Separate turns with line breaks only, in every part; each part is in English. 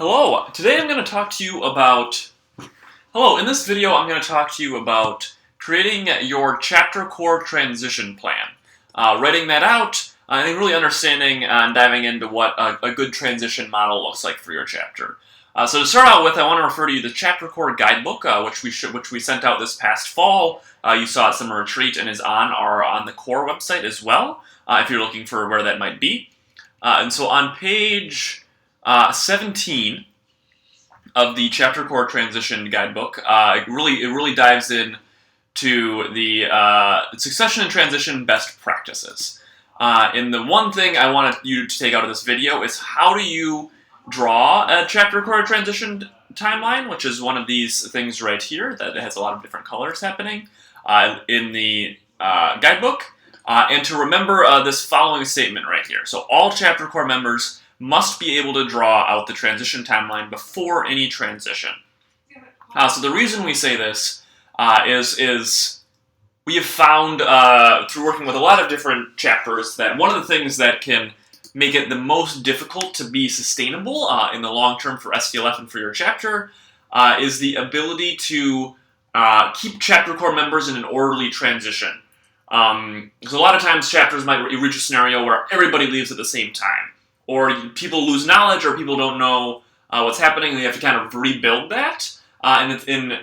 Hello, today I'm going to talk to you about... Hello, in this video I'm going to talk to you about creating your chapter core transition plan. Writing that out, and really understanding and diving into what a good transition model looks like for your chapter. So to start out with, I want to refer to you the Chapter Core Guidebook, which we sent out this past fall. You saw at Summer Retreat and is on the core website as well, if you're looking for where that might be. And so on page 17 of the Chapter Core Transition Guidebook, it really dives in to the succession and transition best practices. And the one thing I wanted you to take out of this video is how do you draw a chapter core transition timeline, which is one of these things right here that has a lot of different colors happening in the guidebook. And to remember this following statement right here. So all chapter core members must be able to draw out the transition timeline before any transition. So the reason we say this is we have found through working with a lot of different chapters that one of the things that can make it the most difficult to be sustainable in the long term for STLF and for your chapter is the ability to keep chapter core members in an orderly transition. Because a lot of times chapters might reach a scenario where everybody leaves at the same time, or people lose knowledge, or people don't know what's happening, and they have to kind of rebuild that. And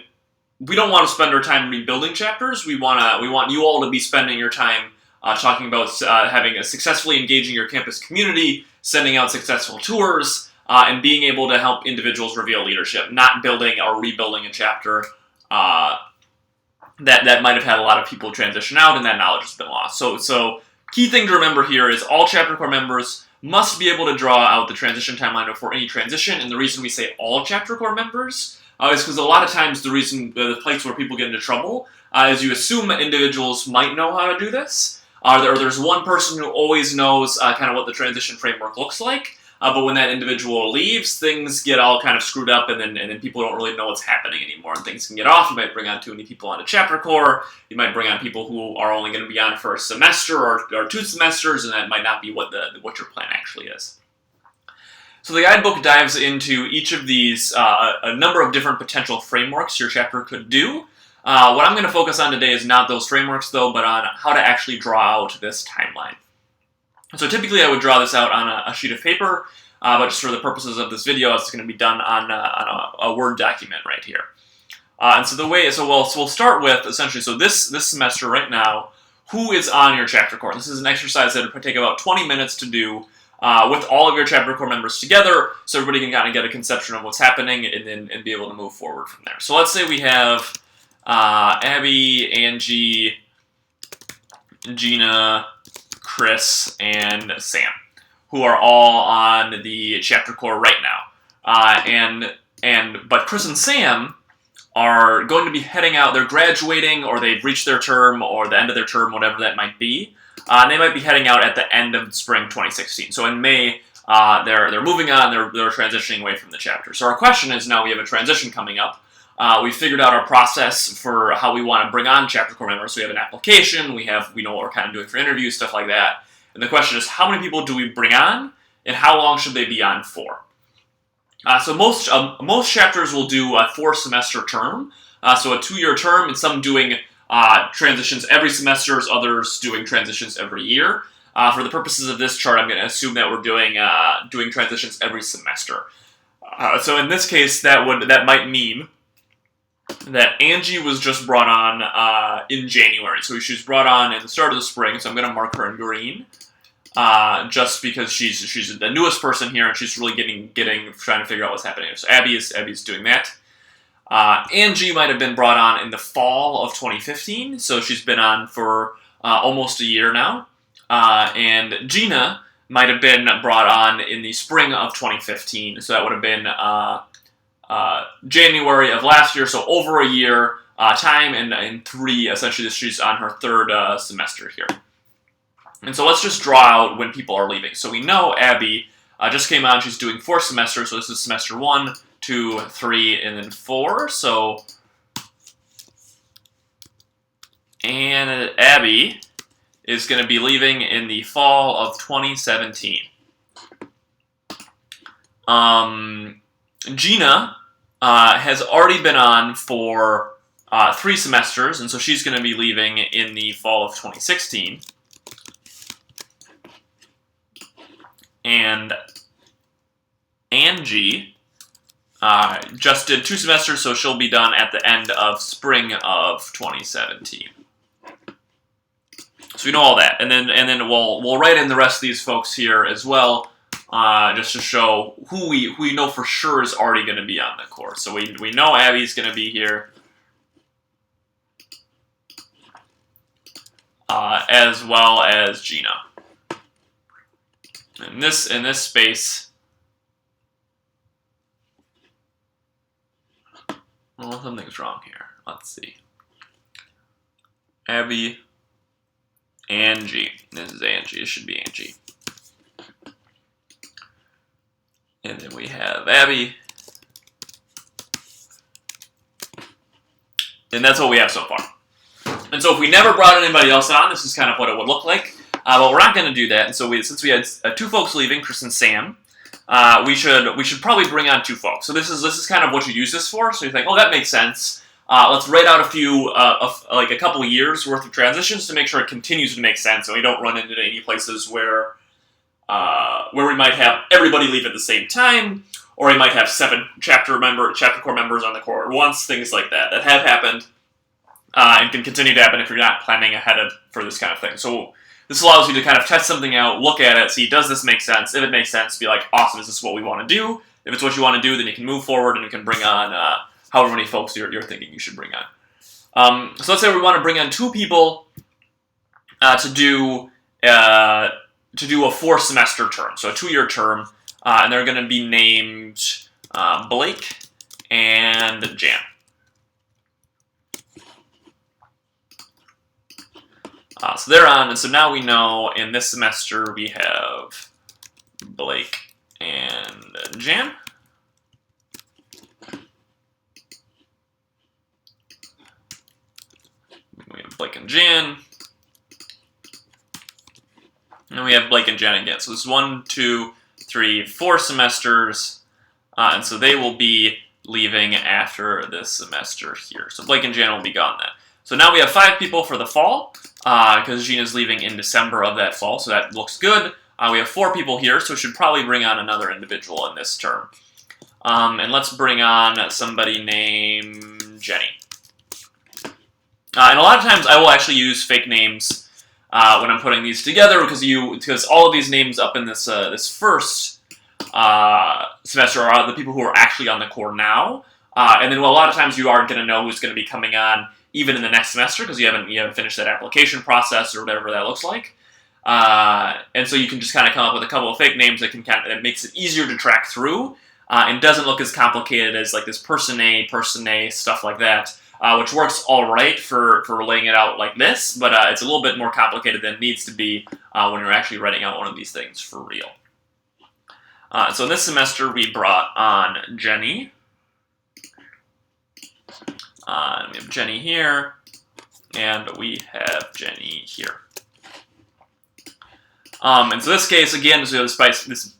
we don't want to spend our time rebuilding chapters. We want you all to be spending your time talking about successfully engaging your campus community, sending out successful tours, and being able to help individuals reveal leadership, not building or rebuilding a chapter that might have had a lot of people transition out and that knowledge has been lost. So key thing to remember here is all chapter core members must be able to draw out the transition timeline before any transition, and the reason we say all chapter core members is because a lot of times the place where people get into trouble is you assume that individuals might know how to do this, or there's one person who always knows kind of what the transition framework looks like, but when that individual leaves, things get all kind of screwed up, and then people don't really know what's happening anymore, and things can get off. You might bring on too many people onto chapter core. You might bring on people who are only going to be on for a semester or 2 semesters, and that might not be what your plan actually is. So the guidebook dives into each of these, a number of different potential frameworks your chapter could do. What I'm going to focus on today is not those frameworks, though, but on how to actually draw out this timeline. So typically I would draw this out on a sheet of paper, but just for the purposes of this video, it's going to be done on a Word document right here. So we'll start with, essentially, so this semester right now, who is on your chapter core? This is an exercise that would take about 20 minutes to do with all of your chapter core members together, so everybody can kind of get a conception of what's happening and be able to move forward from there. So let's say we have Abby, Angie, Gina, Chris, and Sam, who are all on the chapter core right now. But Chris and Sam are going to be heading out. They're graduating, or they've reached their term, or the end of their term, whatever that might be. And they might be heading out at the end of spring 2016. So in May, they're moving on. They're transitioning away from the chapter. So our question is, now we have a transition coming up. We figured out our process for how we want to bring on chapter core members. So we have an application, we know what we're kind of doing for interviews, stuff like that. And the question is, how many people do we bring on, and how long should they be on for? So most chapters will do a 4-semester term, so a 2-year term, and some doing transitions every semester, others doing transitions every year. For the purposes of this chart, I'm going to assume that we're doing transitions every semester. So in this case, that might mean that Angie was just brought on in January. So she was brought on at the start of the spring, so I'm going to mark her in green, just because she's the newest person here, and she's really trying to figure out what's happening. So Abby's doing that. Angie might have been brought on in the fall of 2015, so she's been on for almost a year now. And Gina might have been brought on in the spring of 2015, so that would have been January of last year, so over a year time, and 3, essentially she's on her 3rd semester here. And so let's just draw out when people are leaving. So we know Abby just came on, she's doing 4 semesters, so this is semester 1, 2, 3, and then 4, and Abby is going to be leaving in the fall of 2017. Gina has already been on for 3 semesters, and so she's going to be leaving in the fall of 2016. And Angie just did 2 semesters, so she'll be done at the end of spring of 2017. So we know all that, and then we'll write in the rest of these folks here as well, just to show who we know for sure is already going to be on the course. So we know Abby's going to be here, as well as Gina. In this space, well, something's wrong here. Let's see. Abby, Angie. This is Angie. It should be Angie. And then we have Abby. And that's what we have so far. And so if we never brought anybody else on, this is kind of what it would look like. But we're not going to do that. And so since we had 2 folks leaving, Chris and Sam, we should probably bring on 2 folks. So this is kind of what you use this for. So you think, oh, that makes sense. Let's write out like a couple of years worth of transitions to make sure it continues to make sense, and we don't run into any places where we might have everybody leave at the same time, or we might have 7 chapter core members on the core at once, things like that have happened, and can continue to happen if you're not planning ahead for this kind of thing. So this allows you to kind of test something out, look at it, see, does this make sense? If it makes sense, be like, awesome, is this what we want to do? If it's what you want to do, then you can move forward and you can bring on however many folks you're thinking you should bring on. So let's say we want to bring on 2 people to do a 4-semester term, so a 2-year term, and they're going to be named Blake and Jan. So they're on, and so now we know in this semester we have Blake and Jan. We have Blake and Jan. And we have Blake and Jan again. So this is 1, 2, 3, 4 semesters. And so they will be leaving after this semester here. So Blake and Jan will be gone then. So now we have 5 people for the fall, because Gina's leaving in December of that fall, so that looks good. We have 4 people here, so we should probably bring on another individual in this term. And let's bring on somebody named Jenny. And a lot of times I will actually use fake names when I'm putting these together, because all of these names up in this first semester are the people who are actually on the core now. And then a lot of times you aren't going to know who's going to be coming on even in the next semester, because you haven't finished that application process or whatever that looks like. And so you can just kind of come up with a couple of fake names that makes it easier to track through, and doesn't look as complicated as like this person A, stuff like that, which works all right for laying it out like this, but it's a little bit more complicated than it needs to be when you're actually writing out one of these things for real. So in this semester we brought on Jenny. And we have Jenny here, and we have Jenny here. And so this case, again, so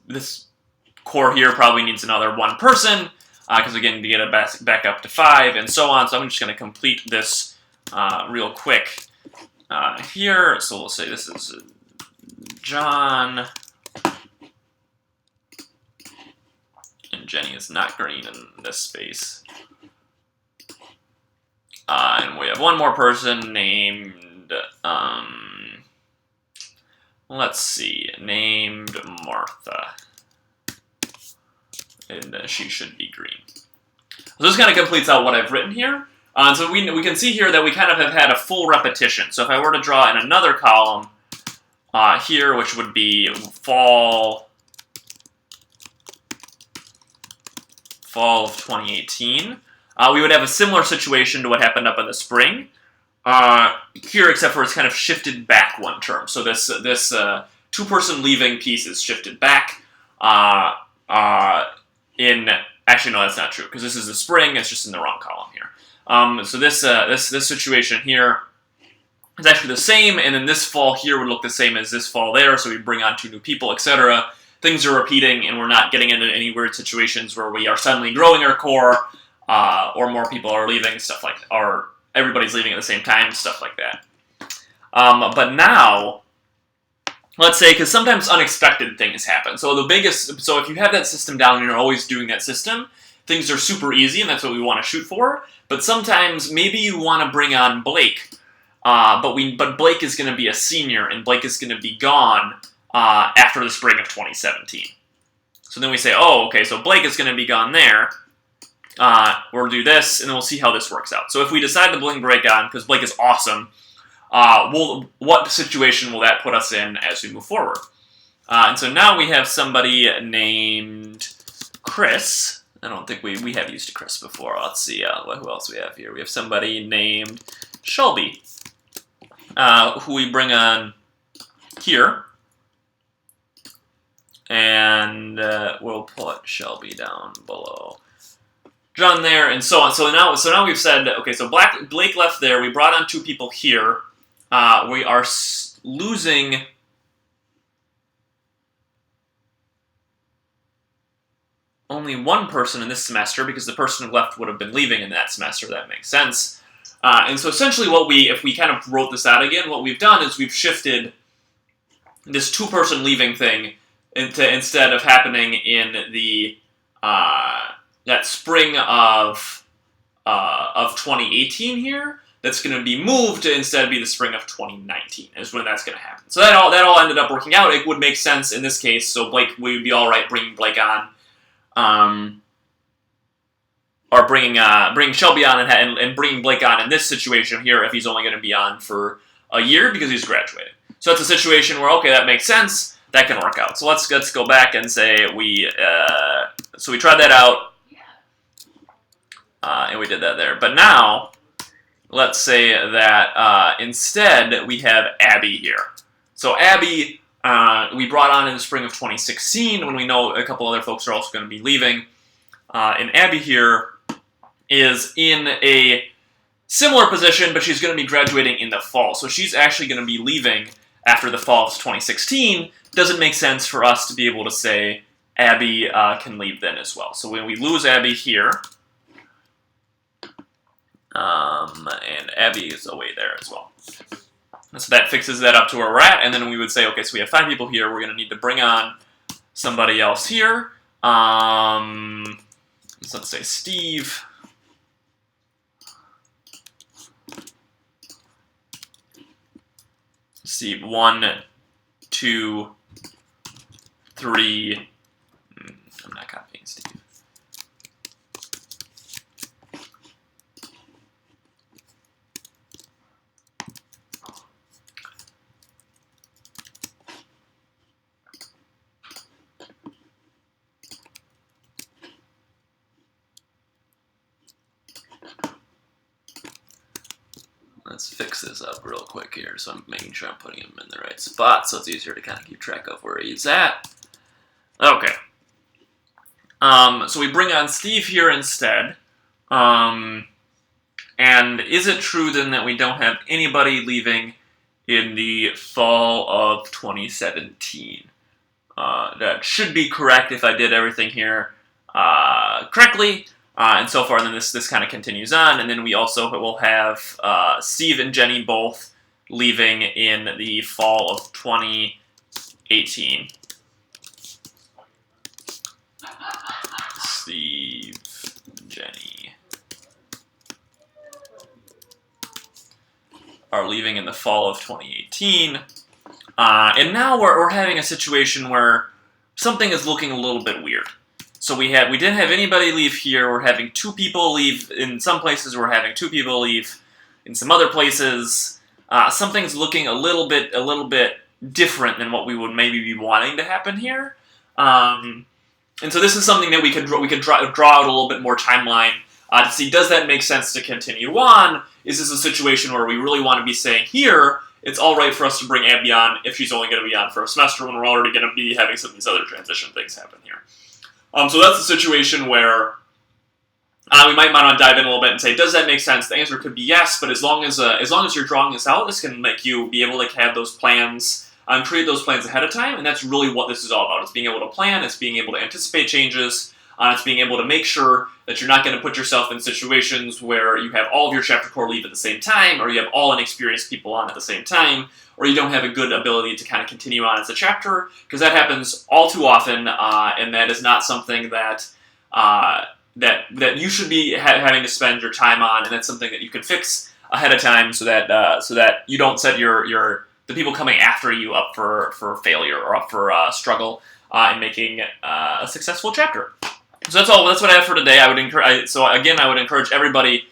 this core here probably needs another 1 person, because again, to get it back up to 5, and so on. So I'm just going to complete this real quick here. So we'll say this is John, and Jenny is not green in this space. And we have 1 more person named, let's see, named Martha. And she should be green. So this kind of completes out what I've written here. So we can see here that we kind of have had a full repetition. So if I were to draw in another column here, which would be fall of 2018, we would have a similar situation to what happened up in the spring here, except for it's kind of shifted back 1 term. So this 2-person leaving piece is shifted back. Actually, no, that's not true, because this is the spring. It's just in the wrong column here. So this situation here is actually the same, and then this fall here would look the same as this fall there. So we bring on 2 new people, etc. things are repeating and we're not getting into any weird situations where we are suddenly growing our core, or more people are leaving, stuff like, or everybody's leaving at the same time, stuff like that. But now, let's say, because sometimes unexpected things happen. So if you have that system down and you're always doing that system, things are super easy, and that's what we want to shoot for. But sometimes maybe you want to bring on Blake, but Blake is going to be a senior, and Blake is going to be gone after the spring of 2017. So then we say, oh, okay, so Blake is going to be gone there. We'll do this, and then we'll see how this works out. So if we decide to bring Blake on, because Blake is awesome, what situation will that put us in as we move forward? And so now we have somebody named Chris. I don't think we have used a Chris before. Let's see who else we have here. We have somebody named Shelby, who we bring on here. And we'll put Shelby down below John there, and so on. So now we've said, okay, so Blake left there. We brought on 2 people here. We are losing only 1 person in this semester because the person who left would have been leaving in that semester. That makes sense. And so essentially if we kind of wrote this out again, what we've done is we've shifted this 2-person leaving thing instead of happening in the that spring of 2018 here, that's going to be moved to instead be the spring of 2019 is when that's going to happen. So that all ended up working out. It would make sense in this case. So Blake, we would be all right bringing Blake on, or bringing Shelby on and bringing Blake on in this situation here if he's only going to be on for a year because he's graduating. So that's a situation where, okay, that makes sense. That can work out. So let's go back and say we tried that out, and we did that there. But now, let's say that instead we have Abby here. So Abby, we brought on in the spring of 2016 when we know a couple other folks are also going to be leaving. And Abby here is in a similar position, but she's going to be graduating in the fall. So she's actually going to be leaving after the fall of 2016. Doesn't make sense for us to be able to say Abby can leave then as well. So when we lose Abby here, and Abby is away there as well. And so that fixes that up to where we're at, and then we would say, okay, so we have 5 people here, we're going to need to bring on somebody else here. So let's say Steve. Steve, 1, 2, 3. I'm not copying Steve. Let's fix this up real quick here, so I'm making sure I'm putting him in the right spot, so it's easier to kind of keep track of where he's at. Okay. So we bring on Steve here instead. And is it true then that we don't have anybody leaving in the fall of 2017? That should be correct if I did everything here correctly. And so far, then this kind of continues on, and then we also will have Steve and Jenny both leaving in the fall of 2018. Steve, Jenny are leaving in the fall of 2018, and now we're having a situation where something is looking a little bit weird. So we didn't have anybody leave here. We're having 2 people leave in some places. We're having 2 people leave in some other places. Something's looking a little bit different than what we would maybe be wanting to happen here. And so this is something that we could draw out a little bit more timeline to see, does that make sense to continue on? Is this a situation where we really want to be saying here, it's all right for us to bring Abby on if she's only going to be on for a semester when we're already going to be having some of these other transition things happen here. So that's a situation where we might want to dive in a little bit and say, does that make sense? The answer could be yes, but as long as you're drawing this out, this can make you be able to have those plans create those plans ahead of time, and that's really what this is all about. It's being able to plan, it's being able to anticipate changes, it's being able to make sure that you're not going to put yourself in situations where you have all of your chapter core leave at the same time, or you have all inexperienced people on at the same time, or you don't have a good ability to kind of continue on as a chapter, because that happens all too often, and that is not something that that you should be having to spend your time on, and that's something that you can fix ahead of time so that you don't set the people coming after you up for failure or up for struggle in making a successful chapter. So that's all. That's what I have for today. I would encourage everybody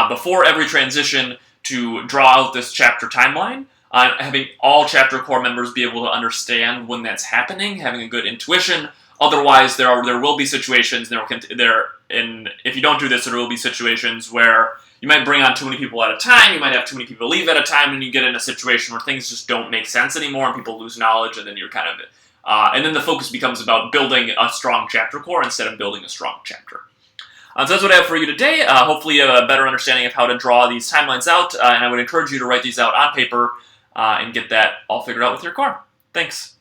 before every transition to draw out this chapter timeline. Having all chapter core members be able to understand when that's happening, having a good intuition. Otherwise, there will be situations. If you don't do this, there will be situations where you might bring on too many people at a time. You might have too many people leave at a time, and you get in a situation where things just don't make sense anymore, and people lose knowledge, and then you're kind of and then the focus becomes about building a strong chapter core instead of building a strong chapter. So that's what I have for you today. Hopefully you have a better understanding of how to draw these timelines out, and I would encourage you to write these out on paper and get that all figured out with your core. Thanks.